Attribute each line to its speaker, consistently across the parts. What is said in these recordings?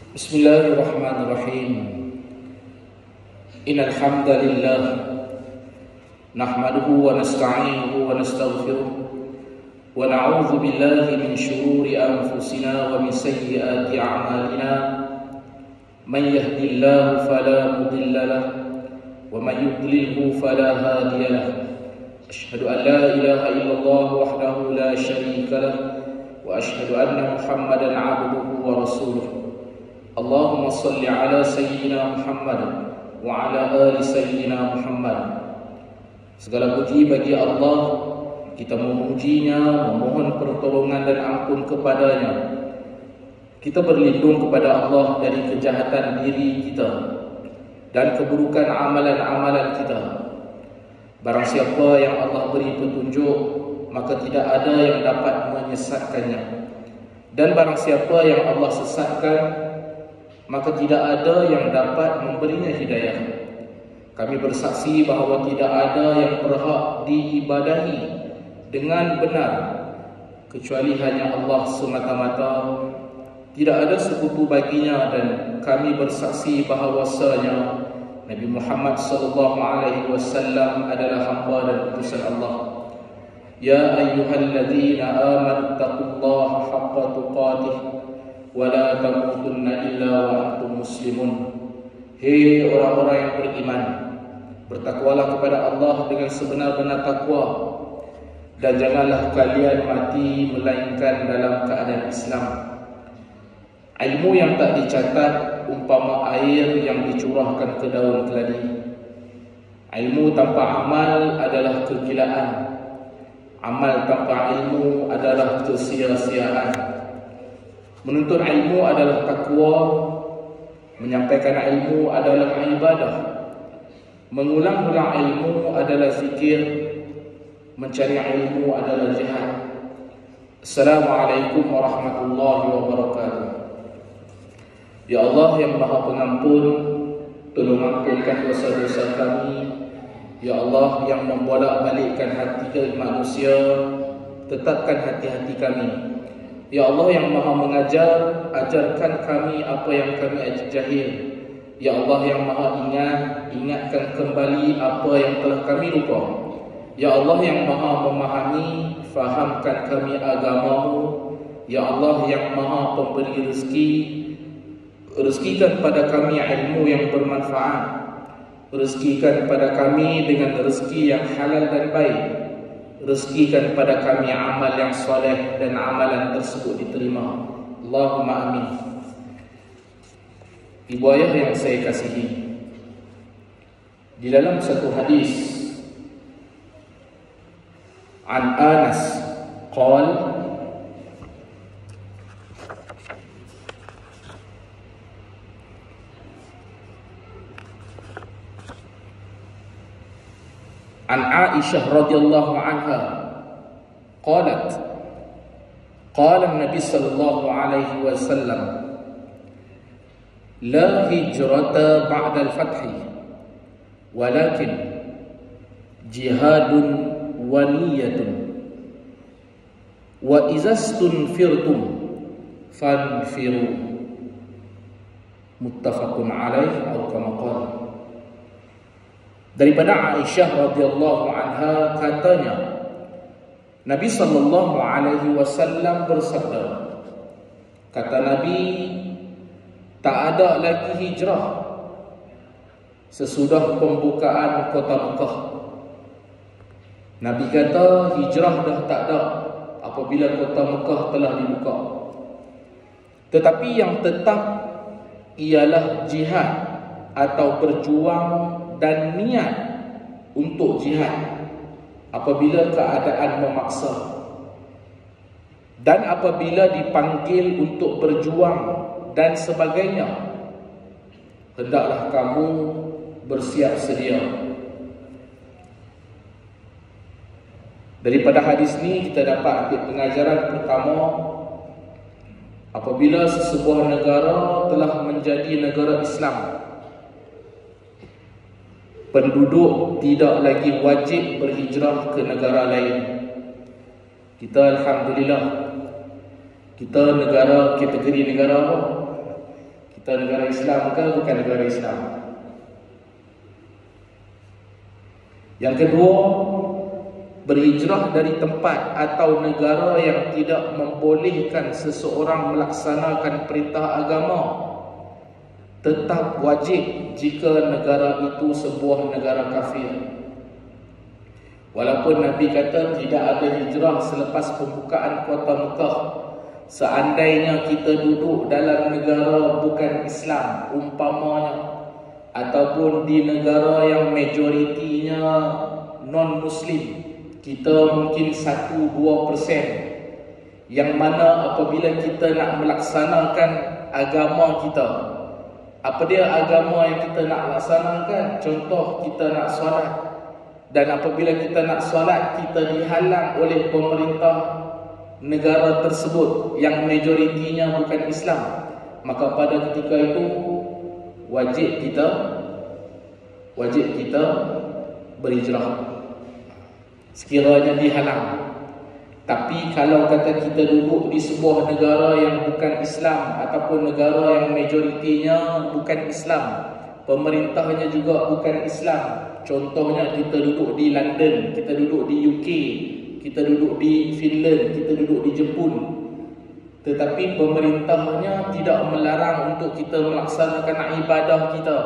Speaker 1: Bismillahirrahmanirrahim. Innal hamdalillah nahmaduhu wa nasta'inuhu wa nastaghfiruh wa na'udzu billahi min shururi anfusina wa min sayyiati a'malina. Man yahdihillahu fala mudilla lahu wa man yudlilhu fala hadiya lahu. Asyhadu an la ilaha illallah wahdahu la syarika lahu wa asyhadu anna Muhammadan 'abduhu wa rasuluh. Allahumma salli ala sayyidina Muhammad wa ala ali sayyidina Muhammad. Segala puji bagi Allah, kita memujinya, memohon pertolongan dan ampun kepadanya. Kita berlindung kepada Allah dari kejahatan diri kita dan keburukan amalan-amalan kita. Barang siapa yang Allah beri petunjuk, maka tidak ada yang dapat menyesatkannya. Dan barang siapa yang Allah sesatkan, maka tidak ada yang dapat memberinya hidayah. Kami bersaksi bahawa tidak ada yang berhak diibadahi dengan benar kecuali hanya Allah semata-mata. Tidak ada sekutu baginya, dan kami bersaksi bahawasanya Nabi Muhammad sallallahu alaihi wasallam adalah hamba dan utusan Allah. Ya ayyuhalladzina amanu taqullaha haqqa tuqatih wa la tamutunna illa wa antum muslimun. Hei orang-orang yang beriman, bertakwalah kepada Allah dengan sebenar-benar takwa, dan janganlah kalian mati melainkan dalam keadaan Islam. Ilmu yang tak dicatat umpama air yang dicurahkan ke daun keladi. Ilmu tanpa amal adalah kegilaan. Amal tanpa ilmu adalah kesia-siaan. Menuntut ilmu adalah takwa, menyampaikan ilmu adalah ibadah, mengulang-ulang ilmu adalah zikir, mencari ilmu adalah jihad. Assalamualaikum warahmatullahi wabarakatuh. Ya Allah yang Maha Pengampun, tolong ampunkan dosa-dosa kami. Ya Allah yang membolak-balikkan hati manusia, tetapkan hati-hati kami. Ya Allah yang Maha Mengajar, ajarkan kami apa yang kami jahil. Ya Allah yang Maha Ingat, ingatkan kembali apa yang telah kami lupa. Ya Allah yang Maha Memahami, fahamkan kami agamamu. Ya Allah yang Maha Pemberi rezeki, rezekikan pada kami ilmu yang bermanfaat. Rezekikan pada kami dengan rezeki yang halal dan baik. Rezekikan pada kami amal yang soleh dan amalan tersebut diterima. Allahumma amin. Ibu ayah yang saya kasihi, di dalam satu hadis an Anas qala an Aisyah radhiyallahu anha qalat qala an-nabi sallallahu alaihi wasallam la hijrata ba'da al-fath walakin jihadun wa niyyatun wa izastunfirtum fanfiru. Muttafaqun alaih atau kama qala. Daripada Aisyah radhiyallahu anha katanya, Nabi sallallahu alaihi wasallam bersabda, kata Nabi, tak ada lagi hijrah sesudah pembukaan kota Mekah. Nabi kata hijrah dah tak ada apabila kota Mekah telah dibuka. Tetapi yang tetap ialah jihad atau berjuang dan niat untuk jihad apabila keadaan memaksa, dan apabila dipanggil untuk berjuang dan sebagainya, hendaklah kamu bersiap sedia. Daripada hadis ini kita dapat ambil pengajaran pertama, apabila sesebuah negara telah menjadi negara Islam, penduduk tidak lagi wajib berhijrah ke negara lain. Kita alhamdulillah, kita negara, kategori negara apa? Kita Kita negara Islam ke bukan negara Islam. Yang kedua, berhijrah dari tempat atau negara yang tidak membolehkan seseorang melaksanakan perintah agama tetap wajib jika negara itu sebuah negara kafir. Walaupun Nabi kata tidak ada hijrah selepas pembukaan kota Mekah, seandainya kita duduk dalam negara bukan Islam umpamanya, ataupun di negara yang majoritinya non-Muslim, kita mungkin 1-2%, yang mana apabila kita nak melaksanakan agama kita, apa dia agama yang kita nak laksanakan? Contoh, kita nak solat, dan apabila kita nak solat, kita dihalang oleh pemerintah negara tersebut yang majoritinya bukan Islam, maka pada ketika itu wajib kita berhijrah sekiranya dihalang. Tapi kalau kata kita duduk di sebuah negara yang bukan Islam, ataupun negara yang majoritinya bukan Islam, pemerintahnya juga bukan Islam, contohnya kita duduk di London, kita duduk di UK, kita duduk di Finland, kita duduk di Jepun, tetapi pemerintahnya tidak melarang untuk kita melaksanakan ibadah kita,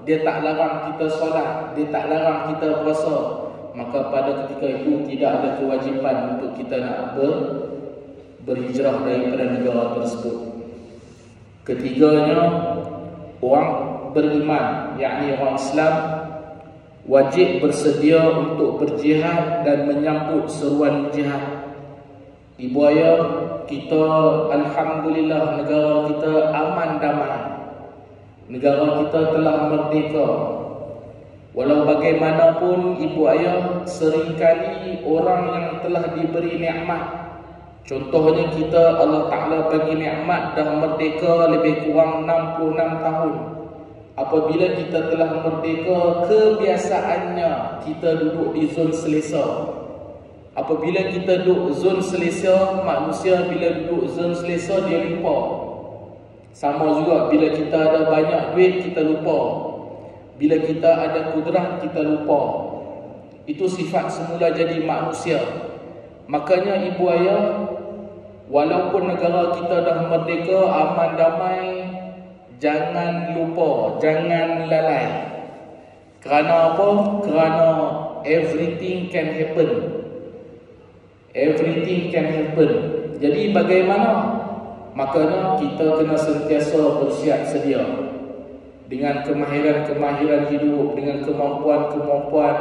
Speaker 1: dia tak larang kita solat, dia tak larang kita puasa, maka pada ketika itu tidak ada kewajipan untuk kita nak berhijrah daripada negara tersebut. Ketiganya, orang beriman, yakni orang Islam, wajib bersedia untuk berjihad dan menyambut seruan jihad. Ibu ayah, kita alhamdulillah negara kita aman damai. Negara kita telah merdeka. Walau bagaimanapun ibu ayah, seringkali orang yang telah diberi nikmat, contohnya kita, Allah Ta'ala bagi nikmat dah merdeka lebih kurang 66 tahun. Apabila kita telah merdeka, kebiasaannya kita duduk di zon selesa. Apabila kita duduk zon selesa, manusia bila duduk zon selesa dia lupa. Sama juga bila kita ada banyak duit, kita lupa. Bila kita ada kudrat, kita lupa. Itu sifat semula jadi manusia. Makanya ibu ayah, walaupun negara kita dah merdeka, aman damai, jangan lupa, jangan lalai. Kerana apa? Kerana everything can happen. Everything can happen. Jadi bagaimana? Makanya kita kena sentiasa bersiap sedia dengan kemahiran-kemahiran hidup, dengan kemampuan-kemampuan,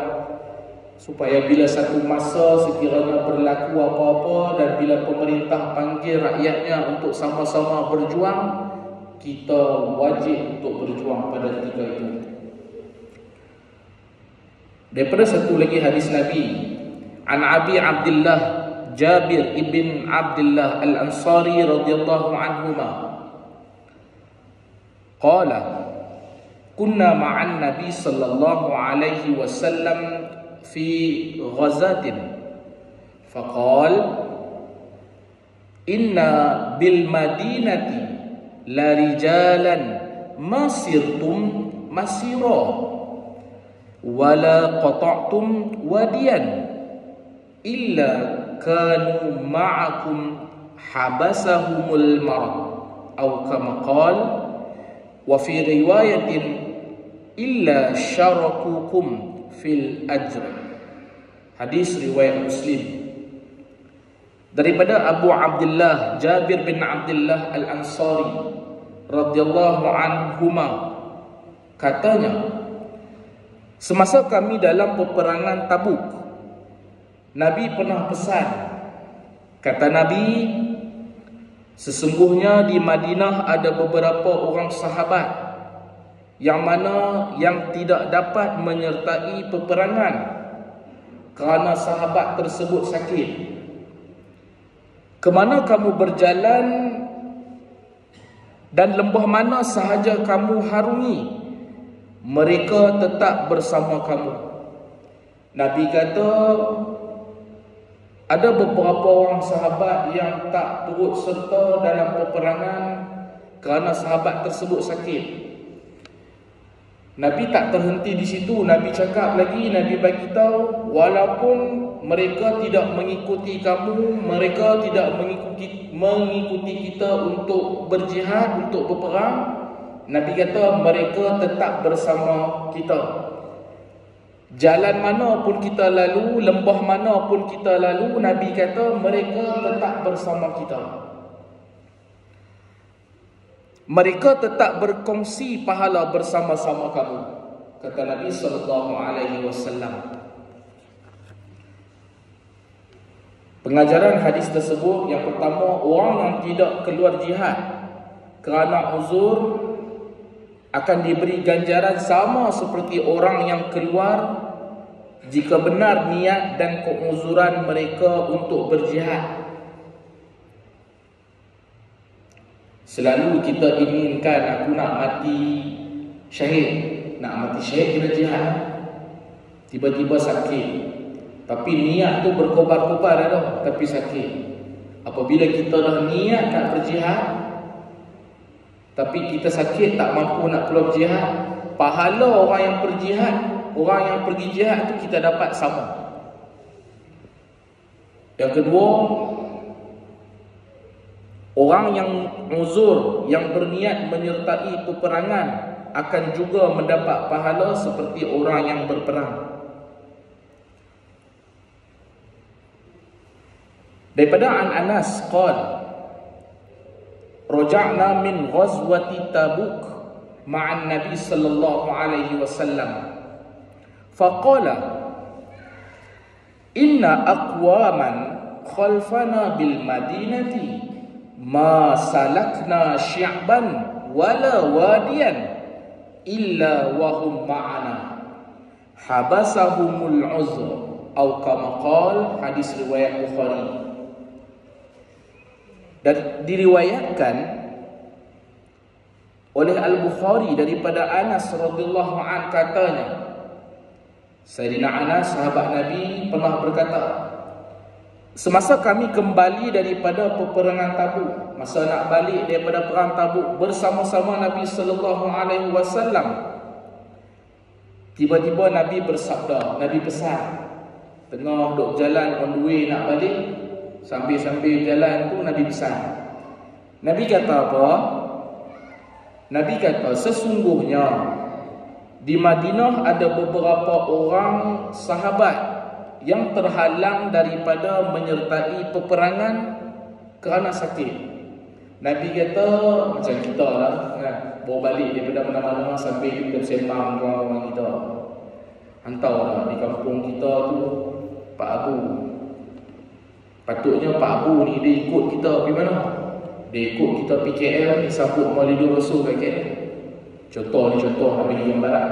Speaker 1: supaya bila satu masa sekiranya berlaku apa-apa dan bila pemerintah panggil rakyatnya untuk sama-sama berjuang, kita wajib untuk berjuang pada ketika itu. Daripada satu lagi hadis Nabi, an Abi Abdullah Jabir ibn Abdullah al-Ansari radhiyallahu anhuma qala kunna ma'an Nabi sallallahu alaihi wasallam fi ghazatin faqal inna bil madinati la rijalan masirtum masira wala qata'tum wadiyan illa kanu ma'akum habasahumul marad atau kama qala wa fi riwayatin illa syarakukum fil ajr. Hadis riwayat Muslim. Daripada Abu Abdullah Jabir bin Abdullah al-Ansari radhiyallahu anhuma, katanya, semasa kami dalam peperangan Tabuk, Nabi pernah pesan. Kata Nabi, sesungguhnya di Madinah ada beberapa orang sahabat yang mana yang tidak dapat menyertai peperangan kerana sahabat tersebut sakit. Kemana kamu berjalan dan lembah mana sahaja kamu harungi, mereka tetap bersama kamu. Nabi kata, ada beberapa orang sahabat yang tak turut serta dalam peperangan kerana sahabat tersebut sakit. Nabi tak terhenti di situ. Nabi cakap lagi, Nabi bagi tahu, walaupun mereka tidak mengikuti kamu, mereka tidak mengikuti kita untuk berjihad, untuk berperang, Nabi kata mereka tetap bersama kita. Jalan mana pun kita lalu, lembah mana pun kita lalu, Nabi kata mereka tetap bersama kita. Mereka tetap berkongsi pahala bersama-sama kamu, kata Nabi SAW. Pengajaran hadis tersebut, yang pertama, orang yang tidak keluar jihad kerana uzur akan diberi ganjaran sama seperti orang yang keluar jika benar niat dan keuzuran mereka untuk berjihad. Selalu kita inginkan, aku nak mati syahid. Nak mati syahid kena jihad. Tiba-tiba sakit, tapi niat tu berkobar-kobar dah, tapi sakit. Apabila kita dah niat nak berjihad, tapi kita sakit, tak mampu nak keluar jihad, pahala orang yang berjihad, orang yang pergi jihad tu kita dapat sama. Yang kedua, orang yang uzur, yang berniat menyertai peperangan akan juga mendapat pahala seperti orang yang berperang. Daripada Anas qala, raja'na min ghazwati Tabuk ma'an Nabi sallallahu alaihi wasallam. Faqala, inna aqwaman khalfana bil madinati ma salakna syi'ban wala wadiyan illa wa hum ma'ana habasahumul uzr atau kama qala. Hadis riwayat Bukhari. Dan diriwayatkan oleh Al-Bukhari daripada Anas radhiyallahu anhu, katanya, Sayyidina Anas, sahabat Nabi, pernah berkata, semasa kami kembali daripada peperangan Tabuk, masa nak balik daripada perang Tabuk bersama-sama Nabi sallallahu alaihi wasallam, tiba-tiba Nabi bersabda, Nabi pesan, tengah duk jalan on the way nak balik, sambil-sambil jalan tu Nabi pesan. Nabi kata apa? Nabi kata, sesungguhnya di Madinah ada beberapa orang sahabat yang terhalang daripada menyertai peperangan kerana sakit. Nabi kata, macam kita lah kan, bawa balik daripada mana-mana sambil kita sembang orang kita. Hantarlah di kampung kita tu Pak Abu. Patutnya Pak Abu ni dia ikut kita pergi mana? Dia ikut kita pergi KL ni, sambut Maulidur Rasul kat KL. Contoh ni, contoh nak bagi gambaran.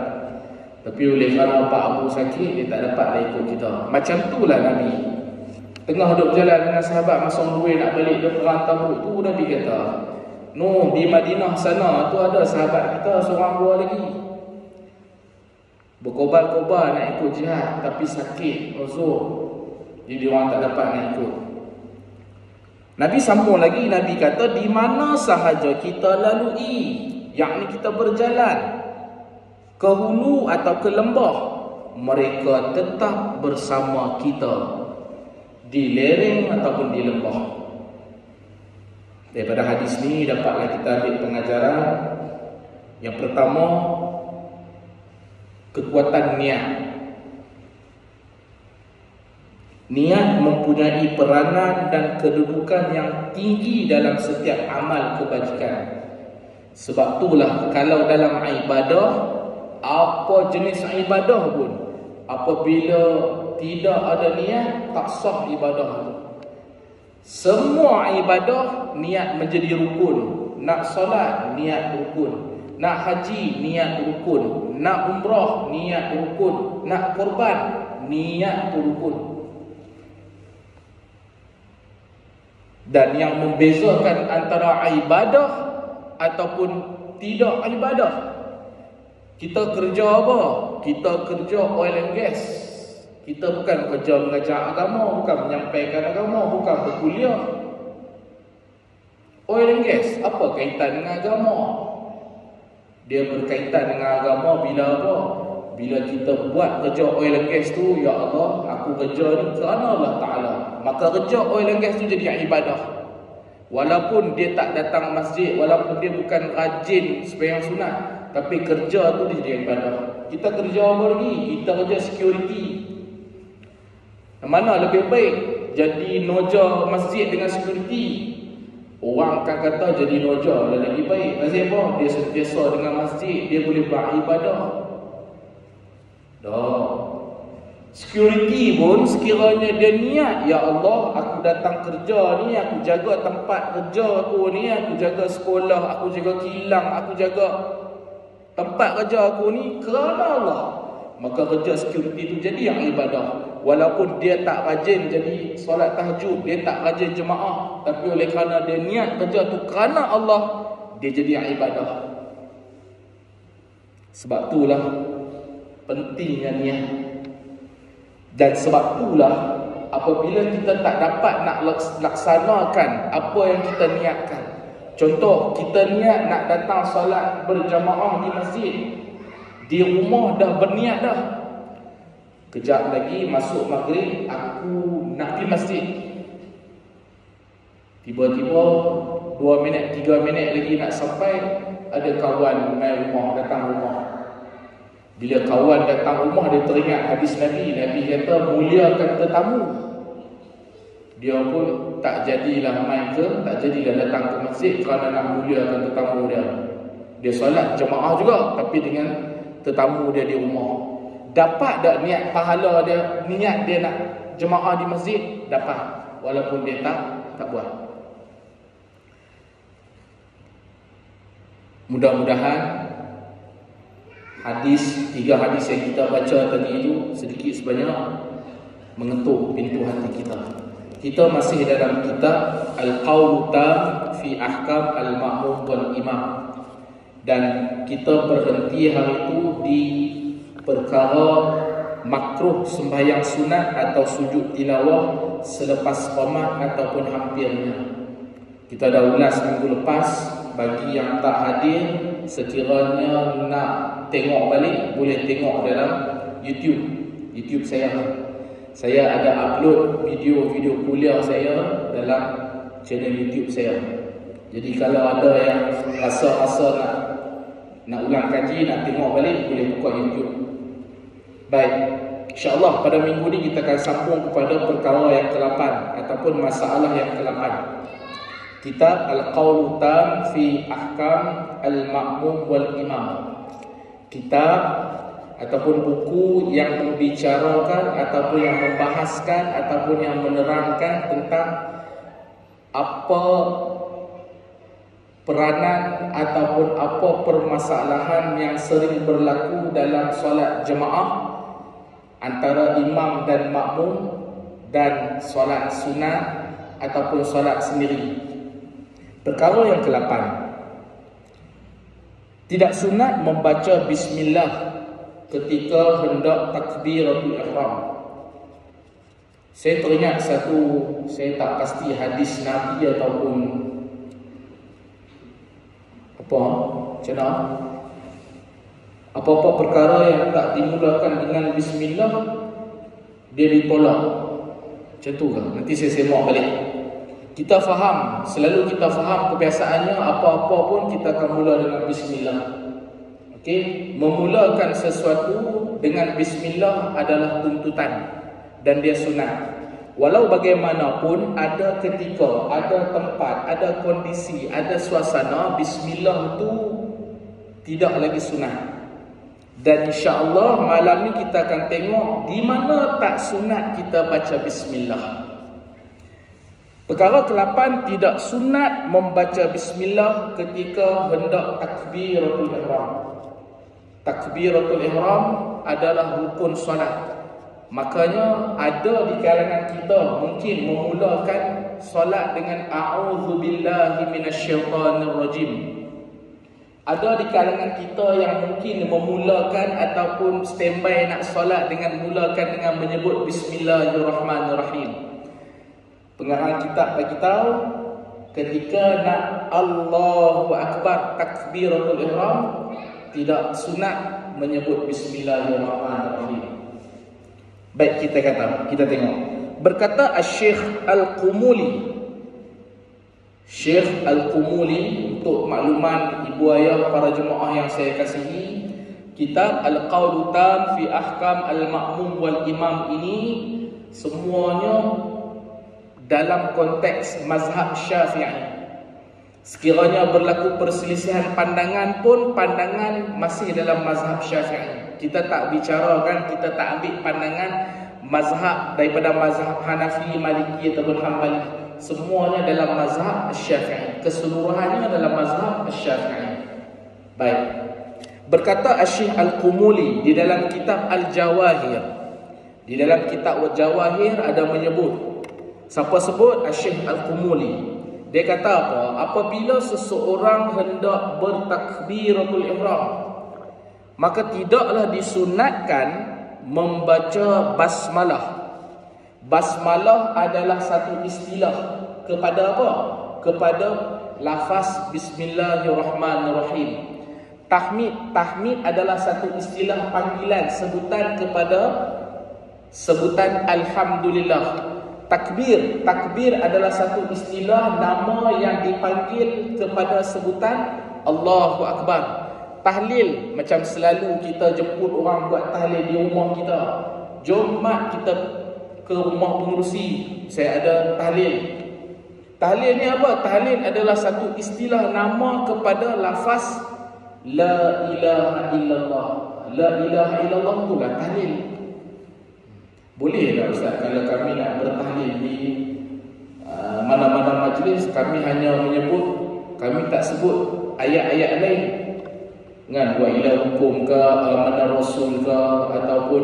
Speaker 1: Tapi oleh kerana Pak Abu sakit, dia tak dapat dah ikut kita. Macam tu lah Nabi. Tengah duduk berjalan dengan sahabat masa on the way nak balik ke perang Tabuk tu, Nabi kata, no, di Madinah sana tu ada sahabat kita seorang dua lagi, berkobar-kobar nak ikut jihad, tapi sakit, uzur, jadi orang tak dapat nak ikut. Nabi sambung lagi, Nabi kata, di mana sahaja kita lalui, yakni kita berjalan ke hulu atau ke lembah, mereka tetap bersama kita di lereng ataupun di lembah. Daripada hadis ni dapatlah kita ambil pengajaran. Yang pertama, kekuatan niat. Niat mempunyai peranan dan kedudukan yang tinggi dalam setiap amal kebajikan. Sebab itulah kalau dalam ibadah, apa jenis ibadah pun, apabila tidak ada niat, tak sah ibadah itu. Semua ibadah niat menjadi rukun. Nak solat, niat rukun. Nak haji, niat rukun. Nak umrah, niat rukun. Nak korban, niat rukun. Dan yang membezakan antara ibadah ataupun tidak ibadah, kita kerja apa? Kita kerja oil and gas. Kita bukan kerja mengajar agama, bukan menyampaikan agama, bukan berkuliah. Oil and gas, apa kaitan dengan agama? Dia berkaitan dengan agama bila apa? Bila kita buat kerja oil and gas tu, ya Allah, aku kerja ni kerana Allah Ta'ala, maka kerja oil and gas tu jadi ibadah. Walaupun dia tak datang masjid, walaupun dia bukan rajin sembahyang sunat, tapi kerja tu dia jadi ibadah. Kita kerja apa lagi? Kita kerja security. Mana lebih baik? Jadi noja masjid dengan security? Orang akan kata jadi noja lebih baik. Pasal apa? Dia sentiasa dengan masjid, dia boleh beribadah. Dah. Security pun sekiranya dia niat, ya Allah, aku datang kerja ni, aku jaga tempat kerja aku ni, aku jaga sekolah, aku jaga kilang, aku jaga tempat kerja aku ni kerana Allah, maka kerja security tu jadi yang ibadah. Walaupun dia tak rajin jadi solat tahajud, dia tak rajin jemaah, tapi oleh kerana dia niat kerja tu kerana Allah, dia jadi yang ibadah. Sebab itulah pentingnya niat. Dan sebab itulah apabila kita tak dapat nak laksanakan apa yang kita niatkan. Contoh, kita niat nak datang solat berjamaah di masjid. Di rumah dah berniat dah. Kejap lagi masuk maghrib, aku nak pergi masjid. Tiba-tiba 2 minit, 3 minit lagi nak sampai, ada kawan main rumah, datang rumah. Bila kawan datang rumah, dia teringat hadis Nabi. Nabi kata, muliakan tetamu. Dia pun tak jadilah main ke, tak jadilah datang ke masjid kerana nak muliakan tetamu dia. Dia solat jemaah juga, tapi dengan tetamu dia di rumah. Dapat tak niat pahala dia, niat dia nak jemaah di masjid? Dapat, walaupun dia tak buat. Mudah-mudahan hadis, 3 hadis yang kita baca tadi itu sedikit sebanyak mengetuk pintu hati kita. Kita masih dalam kitab Al-Qawl Tam fi Ahkam Al-Ma'mum wal Imam, dan kita berhenti hari itu di perkara makruh sembahyang sunat atau sujud tilawah selepas qomat ataupun hampirnya. Kita dah ulas minggu lepas. Bagi yang tak hadir, sekiranya nak tengok balik, boleh tengok dalam YouTube saya. Saya ada upload video-video kuliah saya dalam channel YouTube saya. Jadi kalau ada yang rasa-rasa nak ulang kaji, nak tengok balik, boleh buka YouTube. Baik, insya-Allah pada minggu ni kita akan sambung kepada perkara yang ke-8 ataupun masalah yang ke-8. Kitab Al-Qawl Tam fi Ahkam Al-Ma'mum wal Imam. Kitab ataupun buku yang membicarakan ataupun yang membahaskan ataupun yang menerangkan tentang apa peranan ataupun apa permasalahan yang sering berlaku dalam solat jemaah antara imam dan makmum, dan solat sunat ataupun solat sendiri. Perkara yang ke-8, tidak sunat membaca bismillah ketika hendak takbiratul ihram. Saya teringat satu, saya tak pasti hadis Nabi ataupun macam mana, apa-apa perkara yang tak dimulakan dengan bismillah, dia ditolak. Macam tu ke? Nanti saya semak balik. Kita faham, selalu kita faham kebiasaannya apa-apa pun kita akan mula dengan bismillah. Okey, memulakan sesuatu dengan bismillah adalah tuntutan dan dia sunat. Walau bagaimanapun, ada ketika, ada tempat, ada kondisi, ada suasana bismillah itu tidak lagi sunat. Dan insya-Allah malam ni kita akan tengok di mana tak sunat kita baca bismillah. Perkara ke-8, tidak sunat membaca bismillah ketika hendak takbiratul ihram. Takbiratul ihram adalah rukun solat. Makanya ada di kalangan kita mungkin memulakan solat dengan a'udzubillahi minasyaitonirrajim. Ada di kalangan kita yang mungkin memulakan ataupun standby nak solat dengan mulakan dengan menyebut bismillahirrahmanirrahim. Pengarang kitab bagi tahu ketika nak Allahu Akbar takbiratul ihram, tidak sunat menyebut bismillahirrahmanirrahim. Baik, kita tengok. Berkata Syekh Al-Qumuli. Syekh Al-Qumuli, untuk makluman ibu ayah para jemaah yang saya kasihi, kitab Al-Qaulu Tam fi Ahkam Al-Ma'mum wal Imam ini semuanya dalam konteks mazhab Syafi'i. Sekiranya berlaku perselisihan pandangan pun, pandangan masih dalam mazhab Syafi'i. Kita tak bicarakan, kita tak ambil pandangan mazhab daripada mazhab Hanafi, Maliki ataupun Hanbali. Semuanya dalam mazhab Syafi'i. Keseluruhannya dalam mazhab Syafi'i. Baik. Berkata Syekh Al-Qumuli di dalam kitab Al-Jawahir. Di dalam kitab Al-Jawahir ada menyebut. Siapa sebut? Syekh Al-Qumuli. Dia kata apa? Apabila seseorang hendak bertakbiratul ihram, maka tidaklah disunatkan membaca basmalah. Basmalah adalah satu istilah kepada apa? Kepada lafaz bismillahirrahmanirrahim. Tahmid adalah satu istilah panggilan, sebutan kepada sebutan alhamdulillah. Takbir adalah satu istilah nama yang dipanggil kepada sebutan Allahu Akbar. Tahlil, macam selalu kita jemput orang buat tahlil di rumah kita. Jom mak kita ke rumah pengurusi, saya ada tahlil. Tahlil ni apa? Tahlil adalah satu istilah nama kepada lafaz La ilaha illallah. La ilaha illallah itulah tahlil. Boleh tak Ustaz kalau kami nak bertahlil di mana-mana majlis, kami hanya menyebut, kami tak sebut ayat-ayat lain kan, wa ila hukum ke mana rasul ke ataupun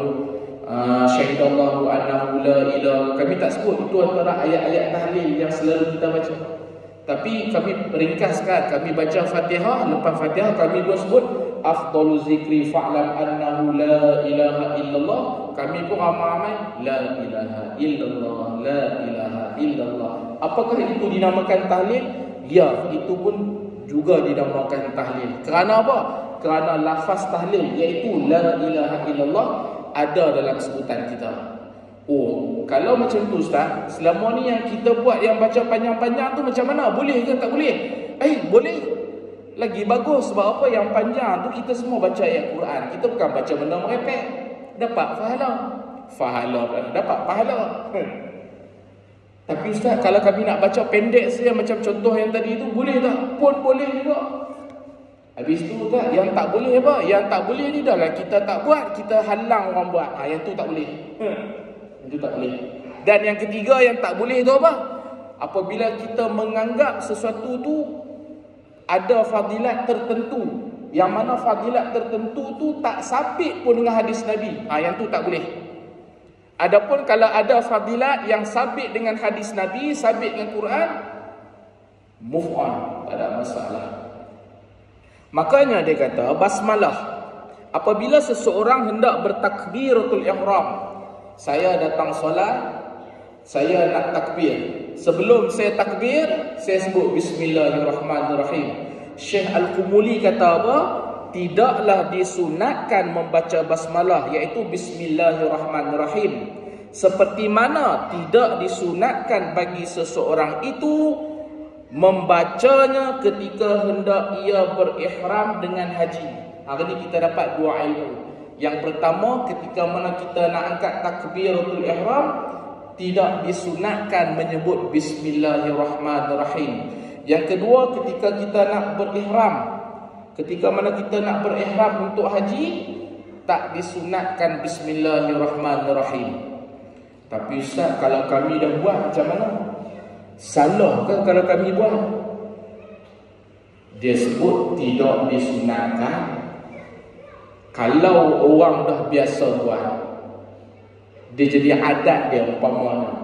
Speaker 1: syahidallahu annahu la ilaha, kami tak sebut. Itu antara ayat-ayat tahlil yang selalu kita baca. Tapi kami ringkaskan, kami baca Fatihah, lepas Fatihah kami pun sebut afdalu zikri fa'lam annahu la ilaha illallah. Kami pun ramai-ramai la ilaha illallah, la ilaha illallah. Apakah itu dinamakan tahlil? Ya, itu pun juga dinamakan tahlil. Kerana apa? Kerana lafaz tahlil iaitu la ilaha illallah ada dalam sebutan kita. Oh, kalau macam tu Ustaz, selama ni yang kita buat yang baca panjang-panjang tu macam mana? Boleh ke tak boleh? Boleh. Lagi bagus. Sebab apa? Yang panjang tu kita semua baca ayat Quran. Kita bukan baca benda merepek. Dapat pahala. Dapat pahala. Tapi Ustaz, kalau kami nak baca pendek saja macam contoh yang tadi tu, boleh tak? Pun boleh juga. Habis tu Ustaz, yang tak boleh apa? Yang tak boleh ni dah lah kita tak buat, kita halang orang buat. Yang tu tak boleh. Itu tak boleh. Dan yang ketiga yang tak boleh tu apa? Apabila kita menganggap sesuatu tu ada fadilat tertentu, yang mana fadilat tertentu tu tak sabit pun dengan hadis Nabi, yang tu tak boleh. Adapun kalau ada fadilat yang sabit dengan hadis Nabi, sabit dengan Quran, move on, tak ada masalah. Makanya dia kata basmalah, apabila seseorang hendak bertakbiratul ihram, saya datang solat, saya nak takbir. Sebelum saya takbir, saya sebut bismillahirrahmanirrahim. Syekh Al-Qumuli kata apa? Tidaklah disunatkan membaca basmalah, iaitu bismillahirrahmanirrahim. Seperti mana tidak disunatkan bagi seseorang itu membacanya ketika hendak ia berihram dengan haji. Hari ini kita dapat dua ilmu. Yang pertama, ketika mana kita nak angkat takbiratul ihram, tidak disunatkan menyebut bismillahirrahmanirrahim. Yang kedua, ketika kita nak berihram, ketika mana kita nak berihram untuk haji, tak disunatkan bismillahirrahmanirrahim. Tapi Ustaz, kalau kami dah buat macam mana? Salah ke kalau kami buat? Dia sebut tidak disunatkan. Kalau orang dah biasa buat, dia jadi adat dia umpamanya,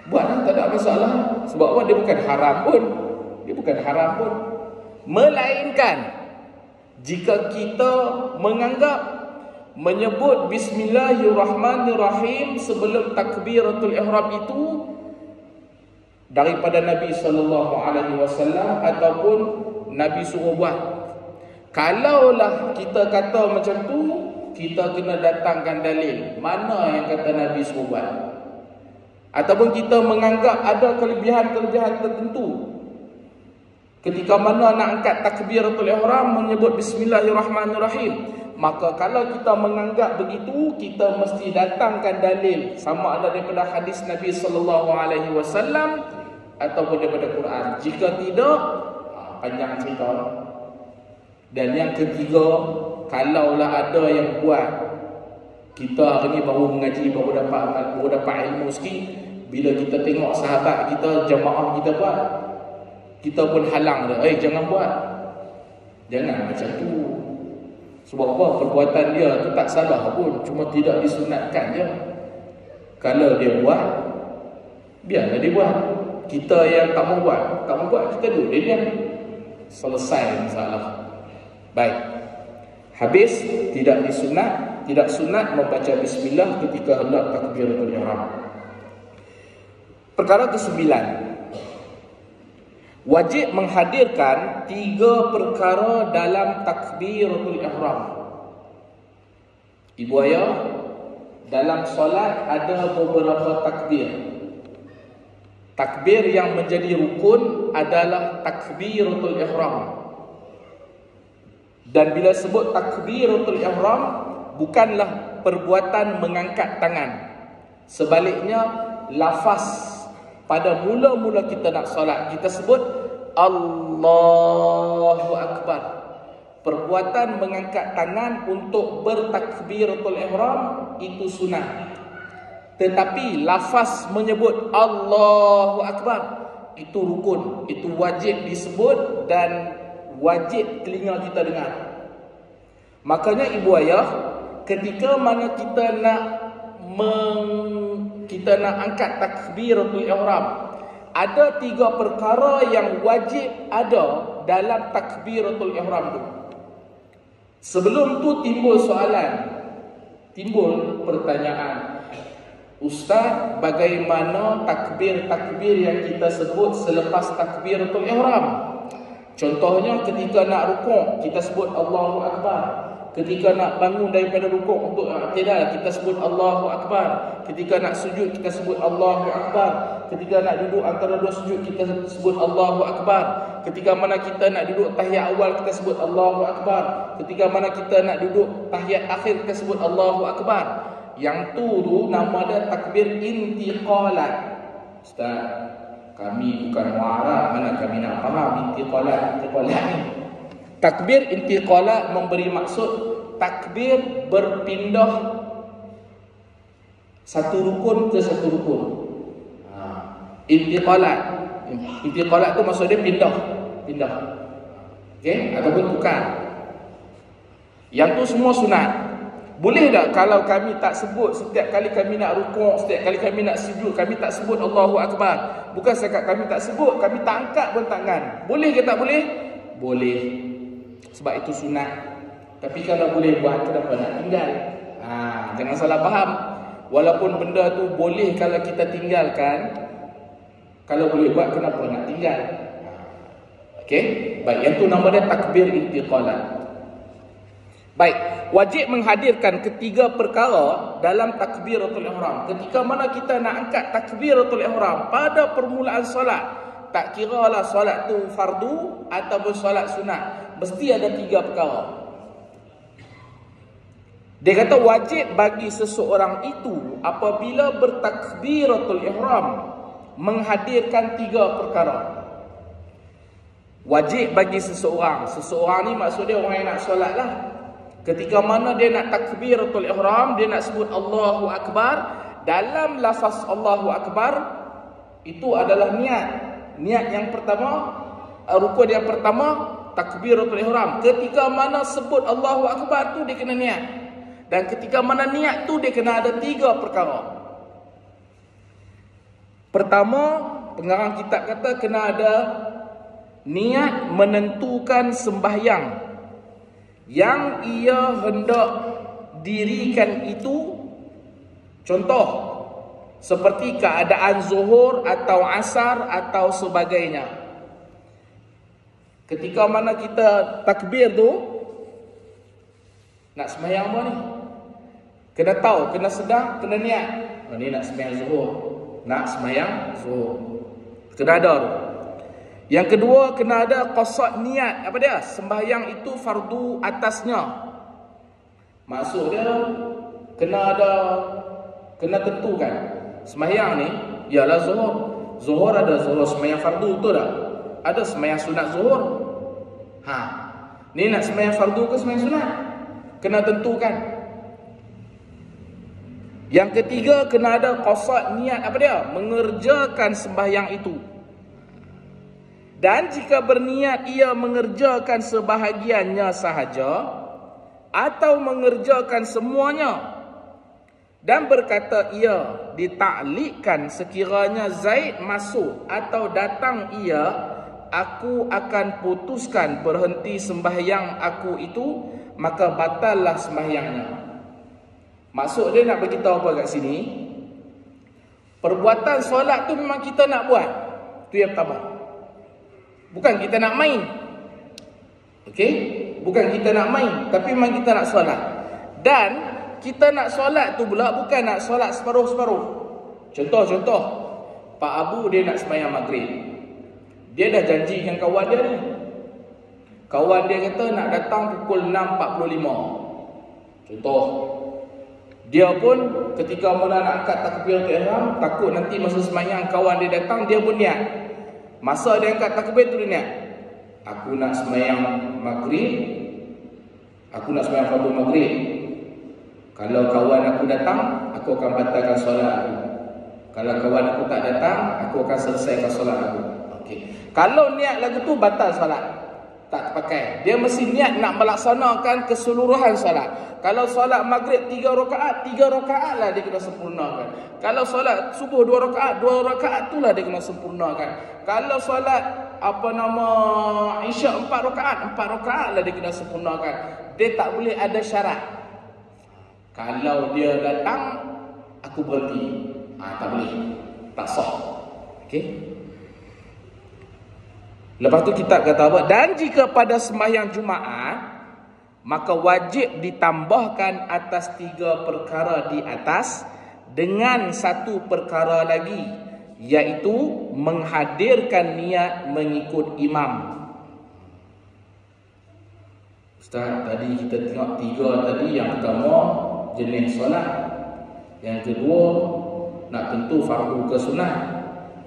Speaker 1: buatlah tak ada masalah. Sebab apa? Dia bukan haram pun. Dia bukan haram pun. Melainkan jika kita menganggap menyebut bismillahirrahmanirrahim sebelum takbiratul ihram itu daripada Nabi SAW ataupun Nabi suruh buat. Kalaulah kita kata macam tu, kita kena datangkan dalil mana yang kata Nabi suruh buat. Ataupun kita menganggap ada kelebihan-kelebihan tertentu. Ketika mana nak angkat takbiratul ihram menyebut bismillahirrahmanirrahim, maka kalau kita menganggap begitu, kita mesti datangkan dalil sama ada daripada hadis Nabi SAW ataupun daripada Quran. Jika tidak, panjang cerita. Dan yang ketiga, kalaulah ada yang buat, kita hari ni baru mengaji, baru dapat ilmu sikit, bila kita tengok sahabat kita, jemaah kita buat, kita pun halang dia, jangan buat. Jangan macam tu. Sebab apa? Perbuatan dia tu tak salah pun, cuma tidak disunatkan je. Kalau dia buat, biarlah dia buat. Kita yang tak mau buat, kita duduk dia. Selesai masalah. Baik. Habis, tidak sunat membaca bismillah ketika hendak takbiratul ihram. Perkara ke-9, wajib menghadirkan 3 perkara dalam takbiratul ihram. Ibu ayah, dalam solat ada beberapa takbir. Takbir yang menjadi rukun adalah takbiratul ihram. Dan bila sebut takbiratul ihram, bukanlah perbuatan mengangkat tangan. Sebaliknya, lafaz pada mula-mula kita nak solat, kita sebut Allahu Akbar. Perbuatan mengangkat tangan untuk bertakbiratul ihram itu sunat. Tetapi lafaz menyebut Allahu Akbar itu rukun, itu wajib disebut dan wajib telinga kita dengar. Makanya ibu ayah, ketika mana kita nak angkat takbiratul ihram, ada 3 perkara yang wajib ada dalam takbiratul ihram tu. Sebelum tu timbul pertanyaan, Ustaz, bagaimana takbir-takbir yang kita sebut selepas takbiratul ihram? Contohnya ketika nak rukuk, kita sebut Allahu Akbar. Ketika nak bangun daripada rukuk untuk i'tidal, kita sebut Allahu Akbar. Ketika nak sujud, kita sebut Allahu Akbar. Ketika nak duduk antara 2 sujud, kita sebut Allahu Akbar. Ketika mana kita nak duduk tahiyat awal, kita sebut Allahu Akbar. Ketika mana kita nak duduk tahiyat akhir, kita sebut Allahu Akbar. Yang tu nama dia takbir intiqalat. Ustaz, kami bukan Arab, mana kami nak faham intiqalat ni. Takbir intiqalat memberi maksud takbir berpindah satu rukun ke satu rukun. Intiqalat tu maksud dia pindah. Okey, ataupun tukar. Yang tu semua sunat. Boleh tak kalau kami tak sebut setiap kali kami nak rukuk, setiap kali kami nak sujud, kami tak sebut Allahu Akbar? Bukan setakat kami tak sebut, kami tak angkat pun tangan. Boleh ke tak boleh? Boleh. Sebab itu sunat. Tapi kalau boleh buat, kenapa nak tinggal? Jangan salah faham. Walaupun benda tu boleh kalau kita tinggalkan, kalau boleh buat, kenapa nak tinggal? Okey? Baik, yang tu nama dia takbir intiqalat. Baik, wajib menghadirkan 3 perkara dalam takbiratul ihram. Ketika mana kita nak angkat takbiratul ihram pada permulaan solat, tak kiralah solat tu fardu ataupun solat sunat, mesti ada 3 perkara. Dia kata wajib bagi seseorang itu apabila bertakbiratul ihram menghadirkan 3 perkara. Wajib bagi seseorang. Seseorang ni maksudnya orang yang nak solat lah. Ketika mana dia nak takbiratul ihram, dia nak sebut Allahu Akbar, dalam lafaz Allahu Akbar itu adalah niat. Niat yang pertama, rukun yang pertama, takbiratul ihram. Ketika mana sebut Allahu Akbar tu dia kena niat. Dan ketika mana niat tu dia kena ada 3 perkara. Pertama, pengarang kitab kata kena ada niat menentukan sembahyang yang ia hendak dirikan itu. Contoh, seperti keadaan zuhur atau asar atau sebagainya. Ketika mana kita takbir tu, nak sembahyang apa ni? Kena tahu, kena sedar, kena niat. Oh, ni nak sembahyang zuhur, nak sembahyang zuhur. Kena ada tu. Yang kedua, kena ada qasad niat. Apa dia? Sembahyang itu fardu atasnya. Maksud dia kena tentukan. Sembahyang ni ialah zuhur. Zuhur ada zuhur sembahyang fardu, betul tak? Ada sembahyang sunat zuhur. Ni nak sembahyang fardu ke sembahyang sunat? Kena tentukan. Yang ketiga, kena ada qasad niat. Apa dia? Mengerjakan sembahyang itu. Dan jika berniat ia mengerjakan sebahagiannya sahaja atau mengerjakan semuanya, dan berkata ia ditaklikkan sekiranya Zaid masuk atau datang ia, aku akan putuskan berhenti sembahyang aku itu, maka batallah sembahyangnya. Maksud dia nak beritahu apa kat sini? Perbuatan solat tu memang kita nak buat. Tu yang pertama. Bukan kita nak main. Okey? Bukan kita nak main, tapi memang kita nak solat. Dan kita nak solat tu pula bukan nak solat separuh-separuh. Contoh, Pak Abu dia nak sembahyang maghrib. Dia dah janji dengan kawan dia ni. Kawan dia kata nak datang pukul 6.45. Contoh. Dia pun ketika mula nak angkat takbiratul ihram, takut nanti masa sembahyang kawan dia datang, dia pun niat. Masa dia angkat takbir tu dia niat, aku nak sembahyang maghrib, aku nak sembahyang fardu maghrib. Kalau kawan aku datang, aku akan batalkan solat aku. Kalau kawan aku tak datang, aku akan selesaikan solat aku. Okey. Kalau niat lagu tu batal solat, tak pakai. Dia mesti niat nak melaksanakan keseluruhan solat. Kalau solat maghrib 3 rakaat, 3 rakaat lah dia kena sempurnakan. Kalau solat subuh 2 rakaat, 2 rakaat tu lah dia kena sempurnakan. Kalau solat Isyak 4 rakaat, 4 rakaat lah dia kena sempurnakan. Dia tak boleh ada syarat. Kalau dia datang, aku berhenti. Tak boleh. Tak sah. Okey. Lepas tu kitab kata apa? Dan jika pada sembahyang Jumaat, maka wajib ditambahkan atas 3 perkara di atas dengan 1 perkara lagi, iaitu menghadirkan niat mengikut imam. Ustaz, tadi kita tengok 3 tadi. Yang pertama jenis solat, yang kedua nak tentu fardu ke sunat,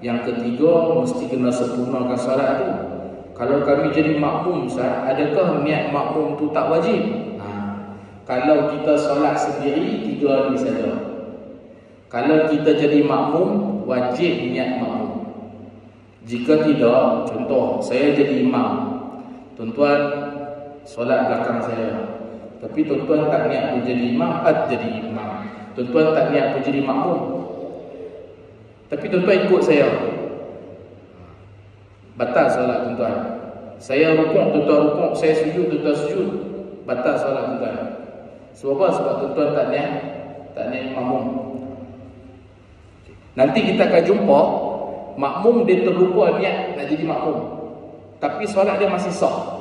Speaker 1: yang ketiga mesti kena sempurnakan solat tu. Kalau kami jadi makmum, Ustaz, adakah niat makmum tu tak wajib? Kalau kita solat sendiri, 3 ni saja. Kalau kita jadi makmum, wajib niat makmum. Jika tidak, contoh saya jadi imam, tuan-tuan solat belakang saya, tapi tuan-tuan tak niat pun jadi imam, tuan-tuan tak niat pun jadi makmum, tapi tuan-tuan ikut saya, batal solat tuan-tuan. Saya rukuk, tuan-tuan rukuk, saya sujud, tuan-tuan sujud, batal solat tuan-tuan. Sebab apa? Sebab tuan-tuan tak niat makmum. Nanti kita akan jumpa makmum dia terlupa niat nak jadi makmum, tapi solat dia masih sah.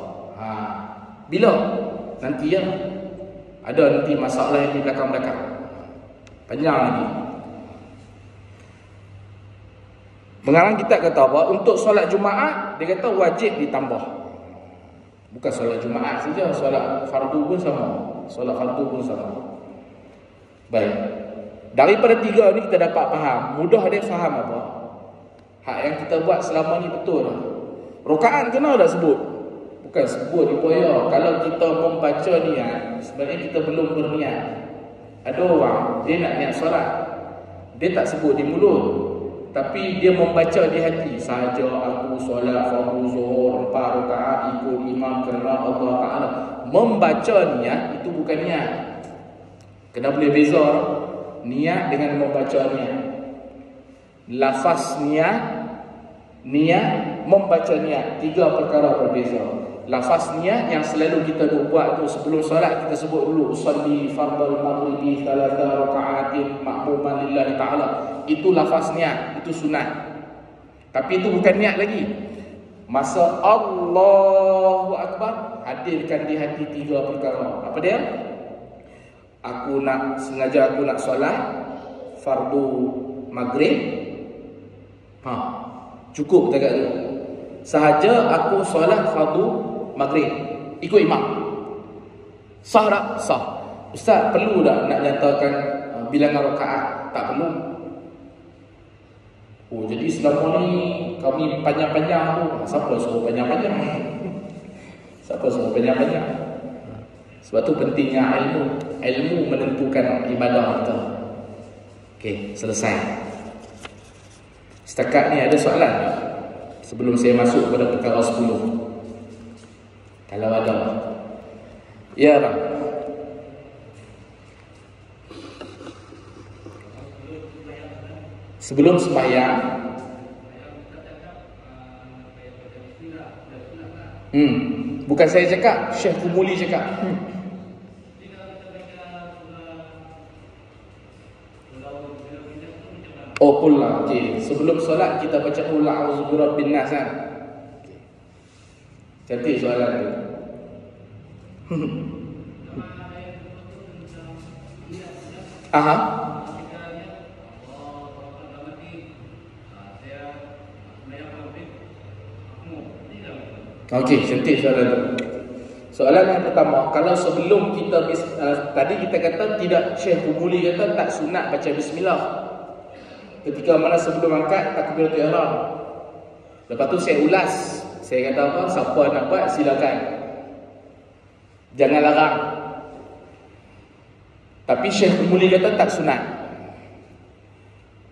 Speaker 1: Bila? Nanti ya. Ada nanti masalah yang di belakang-belakang. Panjang lagi. Mengarang kita kata apa? Untuk solat Jumaat, dia kata wajib ditambah. Bukan solat Jumaat saja, solat fardu pun sama. Solat fardu pun sama. Baik. Daripada 3 ni kita dapat faham. Mudah dia faham apa? Hak yang kita buat selama ni betul. Rakaat kena dah sebut. Bukan sebut di poya. Kalau kita membaca niat, sebenarnya kita belum berniat. Ada orang, dia nak niat solat, dia tak sebut di mulut, tapi dia membaca di hati. Sahaja aku solat fardu zuhur 4 rakaat ikut imam kerana Allah Ta'ala. Membaca niat itu bukan niat. Kena boleh beza niat dengan membaca niat. Lafaz niat, membaca niat, 3 perkara berbeza. lafaz niat yang selalu kita buat tu sebelum solat, kita sebut dulu usalli fardal maghribi 3 raka'atin ma'muman lillahi ta'ala. Itu lafaz niat, itu sunat. Tapi itu bukan niat lagi. Masa Allahu Akbar, hadirkan di hati 3 perkara. Apa dia? Aku nak solat fardu maghrib. Cukup dekat tu. Sahaja aku solat fardu maghrib ikut imam. Sah tak? Sah. Ustaz, perlu tak nak nyatakan bilangan rakaat? Tak perlu. Oh, jadi selama ni kami panjang-panjang tu. Siapa suruh panjang-panjang? Siapa suruh panjang-panjang? Sebab tu pentingnya ilmu. Ilmu menentukan ibadah kita. Okey, selesai. Setakat ni ada soalan tak? Sebelum saya masuk kepada perkara 10. Kalau ada. Ya, bang. Sebelum sembahyang, bukan saya cakap, Syekh Kumuli cakap. Oh, pula. Okey, sebelum solat kita baca qul a'udzu birabbin nas kan. Cantik soalan tu. Aha. Okey, cantik soalan tu. Soalan yang pertama, kalau sebelum kita tadi kita kata tidak, Syekh Kumuli kata tak sunat baca bismillah. Ketika mana sebelum angkat takbiratul ihram. Lepas tu saya ulas. Saya kata apa? Siapa nak buat silakan. Jangan larang. Tapi Syekh Kumuli kata tak sunat.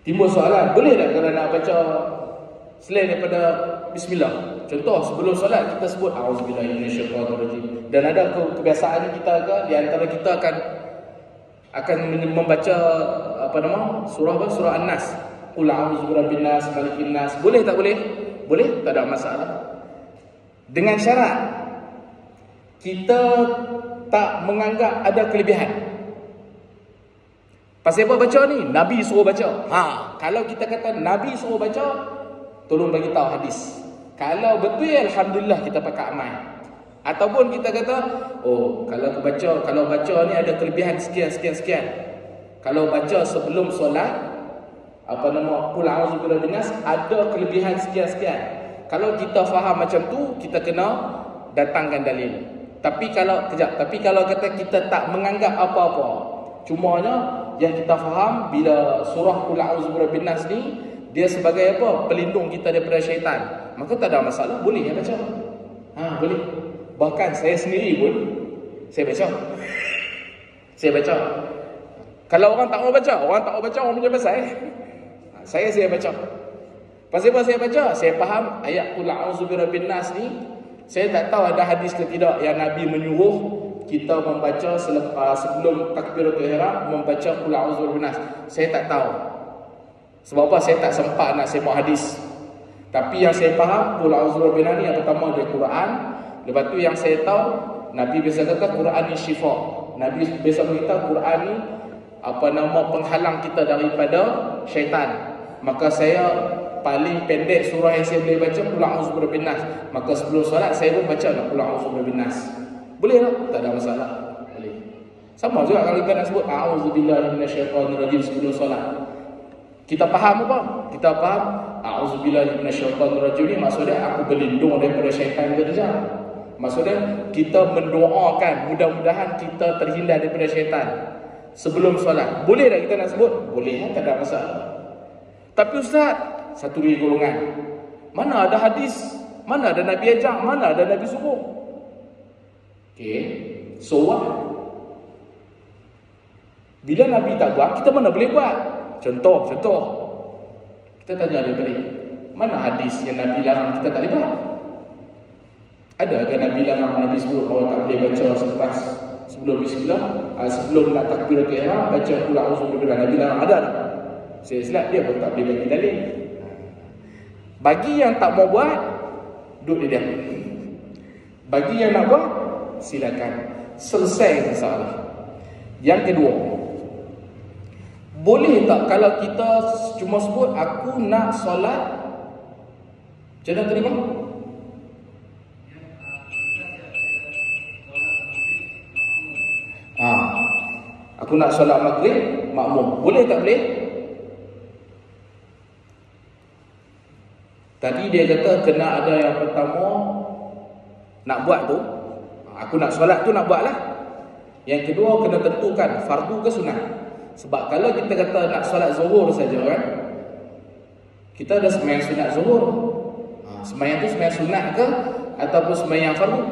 Speaker 1: Timbul soalan, boleh tak kalau nak baca selain daripada bismillah? Contoh sebelum solat kita sebut auzubillahi minasyaitonirrajim. Dan ada kebiasaan kita di antara kita akan membaca surah An-Nas. Qul a'udzu birabbin nas, malikin nas. Boleh tak boleh? Boleh, tak ada masalah. Dengan syarat kita tak menganggap ada kelebihan. Pasal apa baca ni? Nabi suruh baca. Kalau kita kata Nabi suruh baca, tolong bagi tahu hadis. Kalau betul, alhamdulillah kita pakai amal. Ataupun kita kata, kalau baca ni ada kelebihan sekian. Kalau baca sebelum solat, qul a'udzu birabbin nas, ada kelebihan sekian. Kalau kita faham macam tu, kita kena datangkan dalil. Tapi kalau kata kita tak menganggap apa-apa, cumanya yang kita faham bila surah qul a'udzu birabbin nas ni dia sebagai apa? Pelindung kita daripada syaitan. Maka tak ada masalah, boleh ya baca. Boleh. Bahkan saya sendiri pun saya baca. Kalau orang tak mau baca, orang punya pasal. Saya baca. Pasal apa saya baca? Saya faham ayat qul a'udzu birabbin nas ni, saya tak tahu ada hadis ke tidak yang Nabi menyuruh kita membaca sebelum takbiratul ihram membaca qul a'udzu birabbin nas. Saya tak tahu. Sebab apa? Saya tak sempat nak semak hadis. Tapi yang saya faham qul a'udzu birabbin nas ni yang pertama dari Quran. Lepas tu yang saya tahu Nabi biasa kata Quran ni syifa. Nabi biasa beritahu Quran ni penghalang kita daripada syaitan. Maka saya paling pendek surah yang saya boleh baca qul a'udzu birabbin nas. Maka sebelum solat saya pun baca qul a'udzu birabbin nas. Boleh tak? Tak ada masalah. Boleh. Sama juga kalau kita nak sebut a'udzubillahi minasyaitonirrajim sebelum solat. Kita faham apa? Kita faham a'udzubillahi minasyaitonirrajim ni maksudnya aku berlindung daripada syaitan kejam. Maksudnya kita mendoakan mudah-mudahan kita terhindar daripada syaitan sebelum solat. Boleh tak kita nak sebut? Boleh, tak ada masalah. Tapi Ustaz, satu lagi golongan. Mana ada hadis? Mana ada Nabi ajak? Mana ada Nabi suruh? So what? Bila Nabi tak buat, kita mana boleh buat? Contoh. Kita tanya dia balik. Mana hadis yang Nabi larang kita tak boleh buat? Ada ke Nabi larang, Nabi sebut orang tak boleh baca selepas sebelum bismillah, sebelum nak takbiratul ihram baca qul a'udzu birabbin nas? Nabi larang ada tak? Saya silap dia pun tak boleh bagi dalil. Bagi yang tak mau buat, duduk dia diam. Bagi yang nak buat, silakan. Selesai masalah. Yang kedua, boleh tak kalau kita cuma sebut aku nak solat, macam mana tadi bang? Aku nak solat maghrib makmum. Boleh tak boleh? Tadi dia kata kena ada yang pertama nak buat tu. Aku nak solat tu nak buat lah. Yang kedua kena tentukan fardu ke sunat. Sebab kalau kita kata nak solat zuhur saja kan, kita ada sembahyang sunat zuhur. Sembahyang tu sembahyang sunat ke ataupun sembahyang fardu?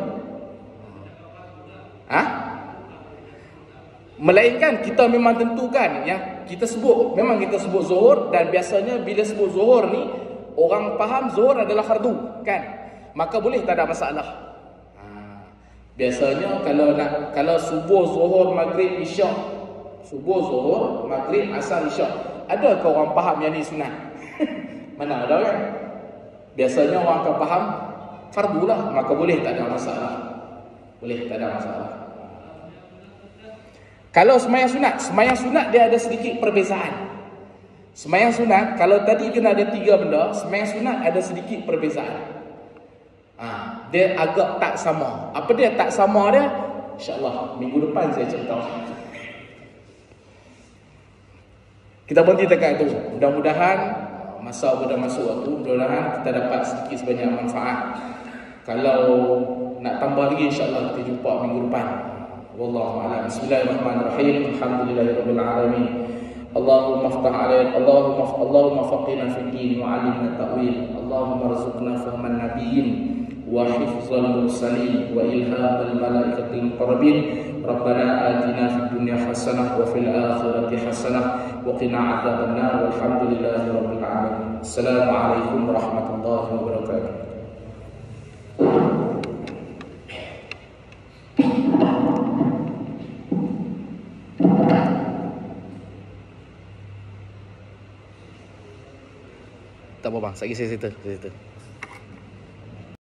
Speaker 1: Melainkan kita memang tentukan yang kita sebut, memang kita sebut zuhur, dan biasanya bila sebut zuhur ni orang faham zuhur adalah fardu kan, maka boleh, tak ada masalah. Biasanya kalau subuh, zuhur, maghrib, isyak, subuh, zuhur, maghrib, asar, isyak, ada ke orang faham yang ni sunat? Mana ada kan? Biasanya orang akan faham fardu lah, maka boleh, tak ada masalah. Boleh, tak ada masalah. Kalau sembahyang sunat dia ada sedikit perbezaan. Sembahyang sunat, kalau tadi kena ada 3 benda, sembahyang sunat ada sedikit perbezaan. Dia agak tak sama. Apa dia tak sama dia? InsyaAllah minggu depan saya cerita. Kita berhenti dekat itu. Mudah-mudahan masa sudah masuk waktu, mudah-mudahan kita dapat sedikit sebanyak manfaat. Kalau nak tambah lagi, insyaAllah kita jumpa minggu depan. Wallahu a'lam. Bismillahirrahmanirrahim. Alhamdulillahirabbil alamin. Allahumma iftah 'alaina, Allahumma faqihna fid din wa 'allimna ta'wil. Allahumma arzuqna fahman nabiyyin wa hifzal mursalin wa ilhamal malaikatil muqarrabin. Rabbana atina fid dunya hasanah wa fil akhirati hasanah wa qina 'adzabannar. Walhamdulillahirabbil alamin. Assalamualaikum warahmatullahi wabarakatuh. Tak apa bang, saya cerita.